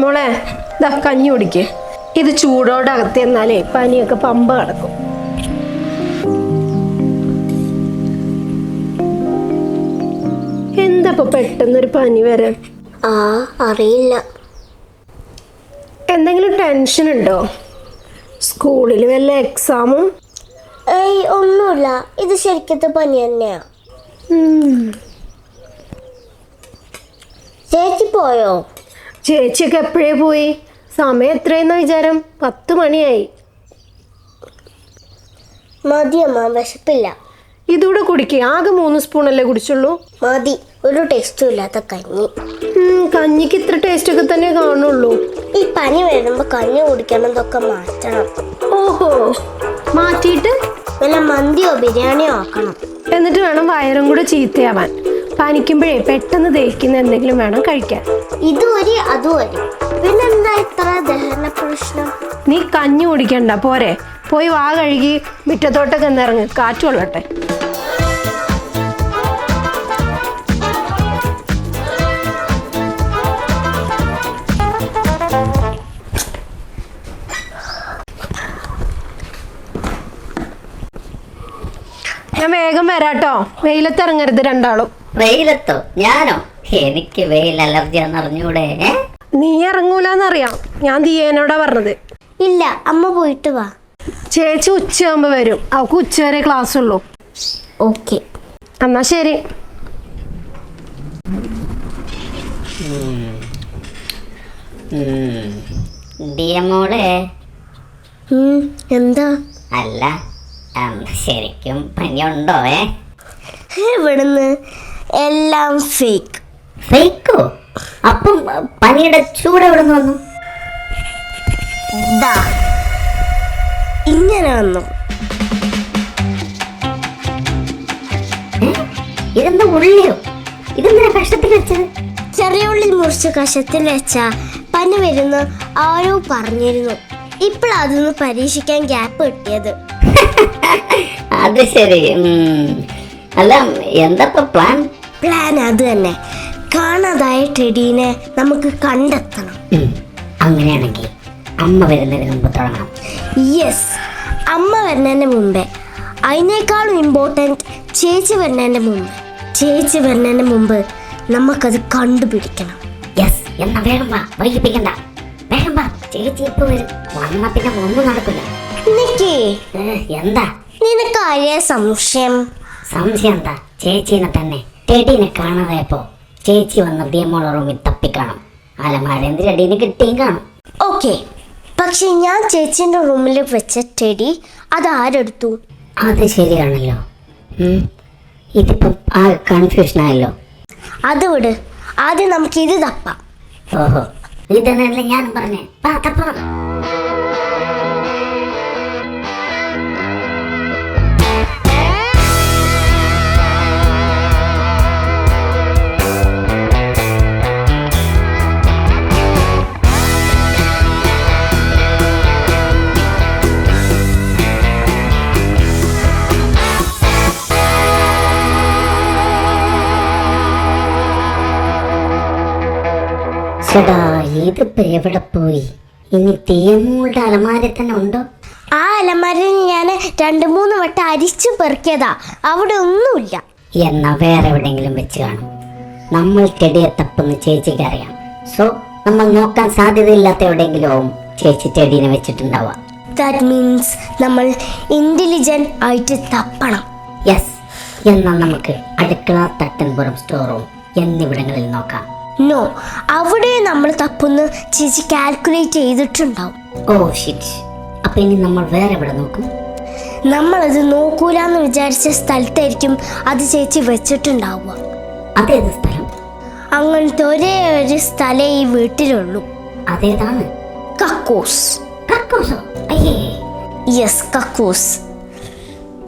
മോളെ ഇതാ കഞ്ഞി കുടിക്ക്. ഇത് ചൂടോടെ അകത്ത് എന്നാലേ പനിയൊക്കെ പമ്പ കിടക്കും. എന്താ പെട്ടെന്നൊരു പനി വരാൻ? അറിയില്ല. എന്തെങ്കിലും ടെൻഷൻ ഉണ്ടോ? സ്കൂളിൽ വല്ല എക്സാമും? ഒന്നുമില്ല, ഇത് ശരിക്കത്തെ പനി തന്നെയാ. ചേച്ചി പോയോ? ചേച്ചിയൊക്കെ എപ്പോഴേ പോയി. സമയം എത്രയെന്ന വിചാരം? 10 മണിയായി. മതിയമ്മ, വിശപ്പില്ല. ഇതൂടെ കുടിക്കുക. ആകെ 3 സ്പൂണല്ലേ കുടിച്ചുള്ളൂ. മതി, ഒരു ടേസ്റ്റും ഇല്ലാത്ത കഞ്ഞി. കഞ്ഞിക്ക് ഇത്ര ടേസ്റ്റ് ഒക്കെ തന്നെ കാണുള്ളൂ. ഈ പനി വരുമ്പോ കഞ്ഞി കുടിക്കണതൊക്കെ മാറ്റണം. ഓഹോ, മാറ്റിയിട്ട് വല്ല മന്തിയോ ബിരിയാണിയോ ആക്കണം. എന്നിട്ട് വേണം വയറും കൂടെ ചീത്തയാവാൻ. പനിക്കുമ്പോഴേ പെട്ടെന്ന് ദഹിക്കുന്ന എന്തെങ്കിലും വേണം കഴിക്കാൻ. ഇതുവരെ അതുവരെ പിന്നെന്താ ഇത്ര ദഹന പ്രശ്നം? നീ കഞ്ഞി കുടിക്കണ്ട, പോരെ. പോയി വാ കഴുകി മുറ്റത്തോട്ടൊക്കെ ഇറങ്ങി കാറ്റ് കൊള്ളട്ടെ. ഞാൻ വേഗം വരാട്ടോ. വെയിലത്തിറങ്ങരുത് രണ്ടാളും. വെയിലത്തോ? ഞാനോ? എനിക്ക് വെയിൽ അലർജിയാന്ന് അറിഞ്ഞൂടെ? നീ ഇറങ്ങൂലെന്നറിയാം. ഞാൻ ദിയേനോടാ പറഞ്ഞത്. ഇല്ല, അമ്മ പോയിട്ട് വാ. ചേച്ചി ഉച്ചയാകുമ്പോ വരും. അവൾക്ക് ഉച്ചവരെ ക്ലാസ് ഉള്ളൂ. ഓക്കെ, എന്നാ ശരി. മോളെ, എന്താ? അല്ല, ശരിക്കും പനിയുണ്ടോ? ഇവിടുന്ന് എല്ലാം ഫേക്ക്. ഫേക്കോ? അപ്പം പനിയുടെ ചൂട് എവിടെ നിന്ന് വന്നു? ഇങ്ങനെ വന്നു. ഇതെന്താ ഉള്ളിയോ? ഇതെന്തിനാ കഷ്ടത്തിൽ വെച്ചത്? ചെറിയ ഉള്ളി മുറിച്ച് കഷത്തിൽ വെച്ചാ പനി വരുന്ന ആരോ പറഞ്ഞിരുന്നു. ഇപ്പോഴതൊന്ന് പരീക്ഷിക്കാൻ ഗ്യാപ്പ് കിട്ടിയത്. അത് ശരി. അല്ല, എന്താ പ്ലാൻ? പ്ലാൻ അത് തന്നെ. കാണാതായ ടെഡീനെ നമുക്ക് കണ്ടെത്തണം. അങ്ങനെയാണെങ്കിൽ അമ്മ വരുന്നതിന് മുമ്പ് തുടങ്ങാം. യെസ്, അമ്മ വരുന്നതിന് മുമ്പേ. അതിനേക്കാളും ഇമ്പോർട്ടൻറ്റ് ചേച്ചി വരുന്നതിന് മുമ്പ്. ചേച്ചി വരുന്നതിന് മുമ്പ് നമുക്കത് കണ്ടുപിടിക്കണം. യെസ്, എന്നാ വേഗം വാ, വൈകിപ്പിക്കണ്ട. വേഗം വാ, ചേച്ചി ഇപ്പൊ വരും. വന്നാ പിന്നെ ഒന്നും നടക്കില്ല. എന്താ നിനക്കാര്യ സംശയം? സംശയം എന്താ? ചേച്ചീനെ തന്നെ. ടെഡീനെ കാണാതായപ്പോ ചേച്ചി വന്ന് ദിയമോളെ റൂമിൽ തപ്പിക്കാണും. അലമാര ടെഡീനെ കിട്ടിയും കാണും. ഓക്കെ, പക്ഷെ ഞാൻ ചേച്ചിന്റെ റൂമിൽ വെച്ച ടെഡി അത് ആരെടുത്തു? അത് ശരിയാണല്ലോ. ഇതിപ്പം ആ കൺഫ്യൂഷൻ ആയല്ലോ. അത് വിട്, ആദ്യം നമുക്ക് ഇത് തപ്പാം. ഓഹോ, ഇതന്നെയല്ലേ ഞാൻ പറഞ്ഞേ. തപ്പാം. ചേട്ടാ, ഇതിപ്പോ എവിടെ പോയി? ഇനി ദിയമോളുടെ അലമാര തന്നെ ഉണ്ടോ? ആ അലമാരയിൽ ഞാൻ 2-3 വട്ടം അരിച്ചു പെറുക്കിയതാ, അവിടെ ഒന്നുമില്ല. എന്നാ വേറെ എവിടെയെങ്കിലും വെച്ച് കാണും. നമ്മൾ ടെഡിയെ തപ്പുന്ന ചേച്ചിക്ക് അറിയാം. സോ നമ്മൾ നോക്കാൻ സാധ്യതയില്ലാത്ത എവിടെയെങ്കിലും ആവും ചേച്ചി ടെഡീനെ വെച്ചിട്ടുണ്ടാവുക. ദാറ്റ് മീൻസ് നമ്മൾ ഇന്റലിജന്റ് ആയിട്ട് തപ്പണം. യെസ്, എന്നാൽ നമുക്ക് അടുക്കള, തട്ടൻപുറം, സ്റ്റോർ റൂം എന്നിവിടങ്ങളിൽ നോക്കാം. നോ, അവിടെ നമ്മൾ തപ്പുന്ന ചേച്ചി കാൽക്കുലേറ്റ് ചെയ്തിട്ടുണ്ടാവും. Oh shit. അപ്പൊ ഇനി നമ്മൾ വേറെ എവിടെ നോക്കും? നമ്മളത് നോക്കൂലെന്ന് വിചാരിച്ച സ്ഥലത്തായിരിക്കും അത് ചേച്ചി വെച്ചിട്ടുണ്ടാവുക. അതേത് സ്ഥലം? അങ്ങനത്തെ ഒരേ ഒരു സ്ഥലം ഈ വീട്ടിലുള്ളൂ. അതേതാണ്? കക്കൂസ്. കക്കൂസോ? അയ്യേ. യെസ്, കക്കൂസ്.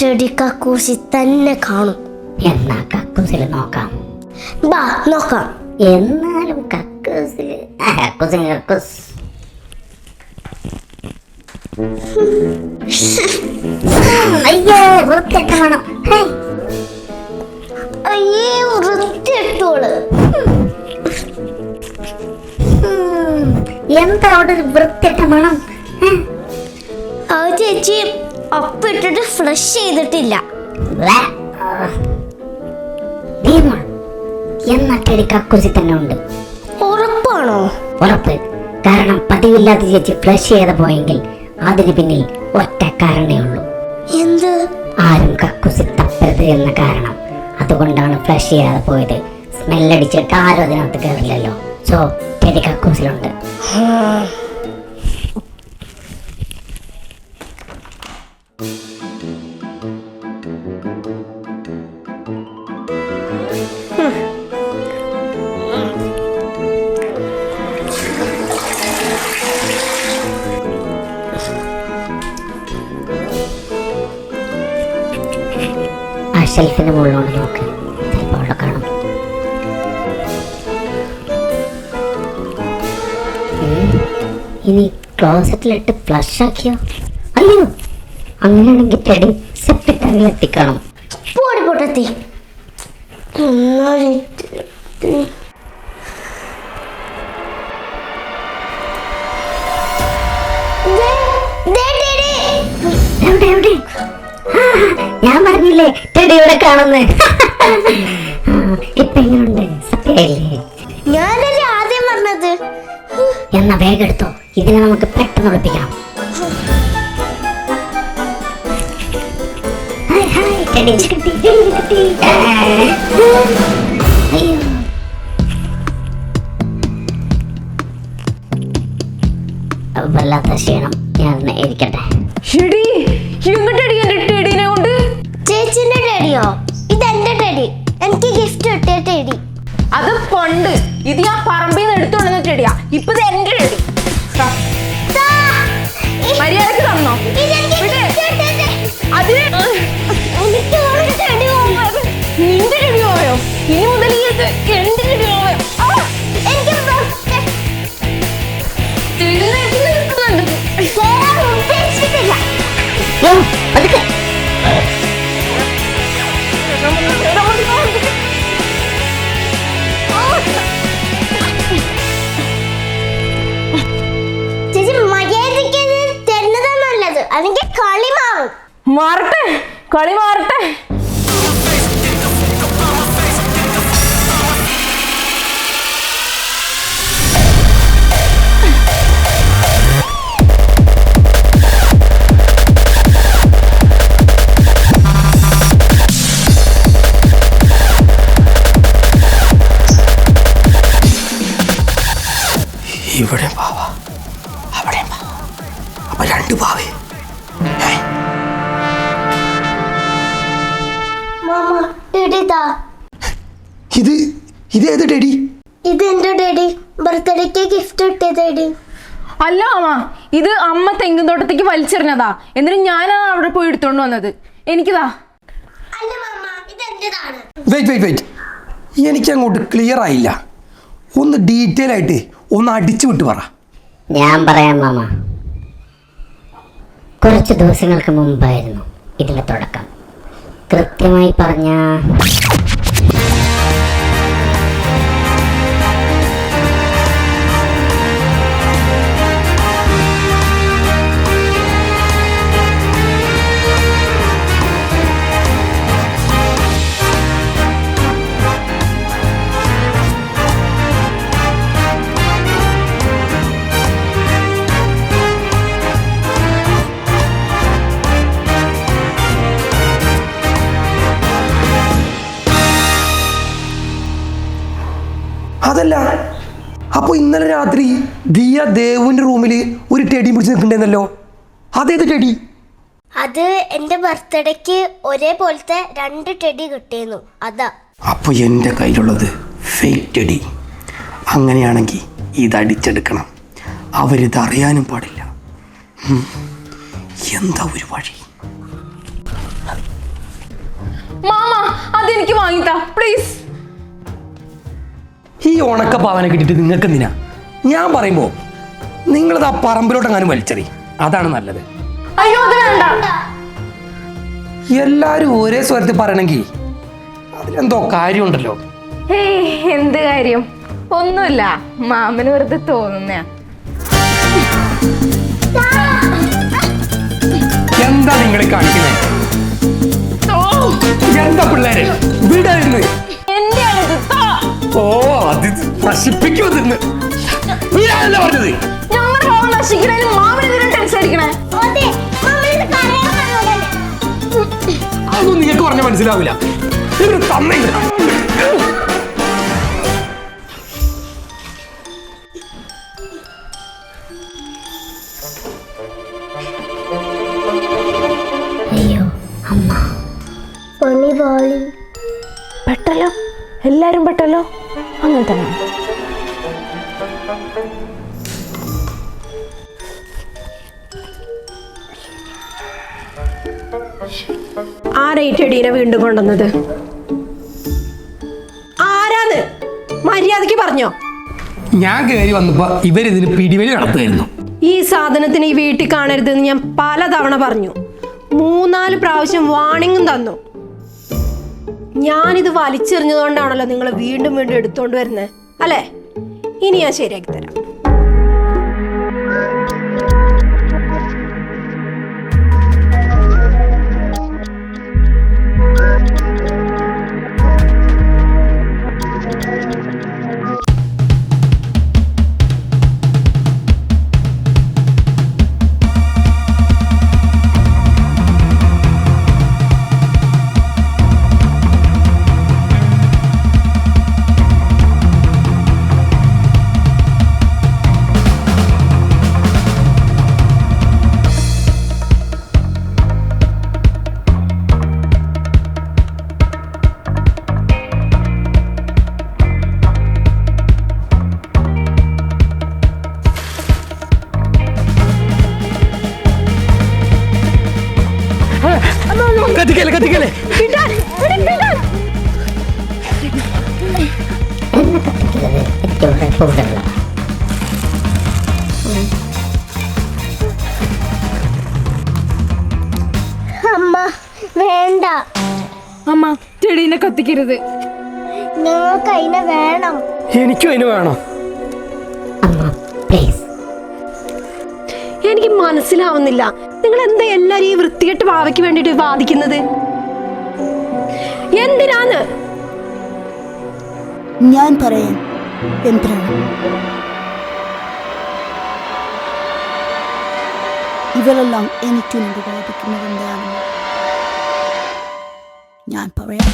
ടെഡി കക്കൂസിൽ തന്നെ കാണും. എന്നാ കക്കൂസിൽ നോക്കാം. ബാ നോക്കാം. എന്നാലും കക്കൂസ്. അയ്യോ, വൃത്തിയൊക്കെ വേണം. അയ്യേ, വൃത്തിയിട്ടോള്. എന്താ അവിടെ ഒരു വൃത്തിയായിട്ട മണം? അത് ചേച്ചി ഒപ്പിട്ടിട്ട് ഫ്ലഷ് ചെയ്തിട്ടില്ല. ബ്ലാ. ഭീമ, എന്നാ ടെടി കക്കൂസി തന്നെ ഉണ്ട്. ഉറപ്പാണോ? ഉറപ്പ്. കാരണം പതിവില്ലാതെ ചേച്ചി ഫ്ലഷ് ചെയ്ത് പോയെങ്കിൽ അതിന് പിന്നിൽ ഒറ്റ കാരണേ ഉള്ളൂ. എന്ത്? ആരും കക്കൂസി തപ്പരുത് എന്ന കാരണം. അതുകൊണ്ടാണ് ഫ്ലഷ് ചെയ്യാതെ പോയത്. സ്മെല്ലടിച്ചിട്ട് ആരും അതിനകത്ത് കയറില്ലല്ലോ. സോ ടെടി കക്കൂസിലുണ്ട്. ആ ഷെൽഫിന് മുകളിലോട്ട് നോക്ക്, ചിലപ്പോൾ അവിടെ കാണും. ഇനി ക്ലോസറ്റിലിട്ട് ഫ്ലഷ് ആക്കിയോ? അയ്യോ, അങ്ങനെയാണെങ്കിൽ ടെടി സെപ്റ്റിക് ടാങ്കിൽ എത്തിക്കണം. പോടി പൊട്ടത്തി. എവിടെ എവിടെ? ഞാൻ പറഞ്ഞില്ലേ ടെടി ഇവിടെ കാണുന്നു. ഇപ്പൊ എങ്ങനെയുണ്ട്? സത്യല്ലേ? ഞാനല്ലേ ആദ്യം പറഞ്ഞത്. എന്നാ വേഗം എടുത്തോ, ഇതിനെ നമുക്ക് പെട്ടെന്ന് ഒളിപ്പിക്കാം. ഹായ് ഹായ്, ടെടി കിട്ടി, ടെടി കിട്ടി. അയ്യോ, വല്ലാത്ത ക്ഷീണം, ഞാൻ ഇരിക്കട്ടെ. ചേച്ചിന്റെ ടെഡിയോ? ഇതെന്റെ ടെഡി. എനിക്ക് ഗിഫ്റ്റ് കിട്ടിയ ടെഡി. അത് പണ്ട്. ഇത് ഞാൻ പറമ്പിൽ നിന്ന് എടുത്തോണ്ടെന്ന് ടെടിയാ. ഇപ്പൊ ഇത് എന്റെ ടെടി. മര്യാദക്ക് തന്നോ? അത് നിന്റെ ടെടി പോയോ? ഇനി മുതൽ ഈ എന്റെ ടെടി പോയോ? അതൊക്കെ ചേച്ചി മര്യാദയ്ക്ക് തരുന്നതാ നല്ലത്. അല്ലെങ്കിൽ കളി മാറും. മാറട്ടെ, കളി മാറട്ടെ. ഇവിടെ പാവ, അവിടെ പാവ, അപ്പൊ രണ്ട് പാവേ. മാമ ടെഡി താ. ഇത് ഏത് ടെടി? ഇത് എന്റെ ടെഡി. ബർത്ത്ഡേക്ക് ഗിഫ്റ്റ് കിട്ടിയ ടെഡി. അല്ല അമ്മ, ഇത് അമ്മ തെങ്ങിൻ തോട്ടത്തേക്ക് വലിച്ചെറിഞ്ഞതാ. എന്നിട്ട് ഞാനാണ് അവിടെ പോയി എടുത്തോണ്ട് വന്നത്. എനിക്കിതാ. അല്ല മാമ, ഇത് എന്റേതാണ്. വെയിറ്റ്, എനിക്ക് അങ്ങോട്ട് ക്ലിയർ ആയില്ല. ഒന്ന് ഡീറ്റെയിൽ ആയിട്ട് ഒന്ന് അടിച്ചു വിട്ട് പറ. ഞാൻ പറയാം മാമ. കുറച്ച് ദിവസങ്ങൾക്ക് മുമ്പായിരുന്നു ഇതിന്റെ തുടക്കം. കൃത്യമായി പറഞ്ഞ അതല്ല, അപ്പൊ ഇന്നലെ രാത്രി ദിയ ദേവുവിന്റെ റൂമില് ഒരു ടെടി പിടിച്ച് നിൽക്കണ്ടെന്നല്ലോ. അതേത് ടെടി? അത് എന്റെ ബർത്ത്ഡേക്ക് ഒരേപോലത്തെ 2 ടെഡി കിട്ടിയിരുന്നു. അതാ. അപ്പൊ എൻ്റെ കയ്യിലുള്ളത് ഫേക്ക് ടെടി. അങ്ങനെയാണെങ്കിൽ ഇതടിച്ചെടുക്കണം. അവരിത് അറിയാനും പാടില്ല. എന്താ ഒരു വഴി? മാമ, അതെനിക്ക് വാങ്ങിത്താ പ്ലീസ്. ഈ ഉണക്ക പാവനെ കിട്ടിയിട്ട് നിങ്ങൾക്ക് എന്തിനാ? ഞാൻ പറയുമ്പോ നിങ്ങളത് ആ പറമ്പിലോട്ടെങ്ങാനും വലിച്ചെറി. അതാണ് നല്ലത്. അയ്യോ, അത് വേണ്ട. എല്ലാരും ഒരേ സ്വരത്തിൽ പറയണമെങ്കിൽ അതിലെന്തോ കാര്യമുണ്ടല്ലോ. എന്ത് കാര്യം? ഒന്നുമില്ല, മാമന് വെറുതെ തോന്നുന്ന. എന്താ നിങ്ങൾ കാണിക്കുന്നത്? എന്താ പിള്ളേരെ വിടരുന്ന്? ഓ അത് നശിപ്പിക്കൂ തിന്ന്. വീടാനല്ലേ പറഞ്ഞത്? ഞങ്ങളുടെ ഭാവം നശിക്കണേന് മാമനെതിരെ ടെൻഷൻ അടിക്കണേ. അതെ, മമ്മി ഇത് കരയാൻ പറഞ്ഞതല്ലേ? അതൊന്നും നിങ്ങൾക്ക് പറഞ്ഞ മനസ്സിലാവില്ല. ഇവര് തന്നെ അയ്യോ അമ്മ. പണി പാളി. പെട്ടല്ലോ, എല്ലാരും പെട്ടല്ലോ. അങ്ങനെ തന്നെ. ആരാ ഈ ടെടീനെ വീണ്ടും കൊണ്ടുവന്നത്? ആരാന്ന് മര്യാദക്ക് പറഞ്ഞോ. ഞാൻ കയറി വന്നപ്പോ ഇവരിതിന് പിടിവലി നടത്തുമായിരുന്നു. ഈ സാധനത്തിന് ഈ വീട്ടിൽ കാണരുതെന്ന് ഞാൻ പലതവണ പറഞ്ഞു. 3-4 പ്രാവശ്യം വാണിംഗും തന്നു. ഞാനിത് വലിച്ചെറിഞ്ഞതുകൊണ്ടാണല്ലോ നിങ്ങൾ വീണ്ടും വീണ്ടും എടുത്തോണ്ട് വരുന്നത് അല്ലേ? ഇനി ഞാൻ ശരിയാക്കി തരാം. കത്തിക്കല്ലേ കത്തിക്കല്ലേ. എന്നെ കത്തിക്കരുത്, എനിക്കിവിടെ പോകണ്ട. അമ്മ വേണ്ട, അമ്മ ചെടീനെ കത്തിക്കരുത്. ഞങ്ങൾക്ക് അതിനെ വേണം. എനിക്കും അതിന് വേണം. അമ്മ പ്ലീസ്. എനിക്ക് മനസ്സിലാവുന്നില്ല, നിങ്ങൾ എന്താ എല്ലാരും ഈ വൃത്തികെട്ട ഭാവയ്ക്ക് വേണ്ടിട്ട് വാദിക്കുന്നത്? എന്തിനാന്ന്? ഞാൻ പറയാം എന്തിനാണ്. ഇവരെല്ലാം എനിക്ക് വേണ്ടി വാദിക്കുന്നത് എന്താണെന്ന് ഞാൻ പറയാം.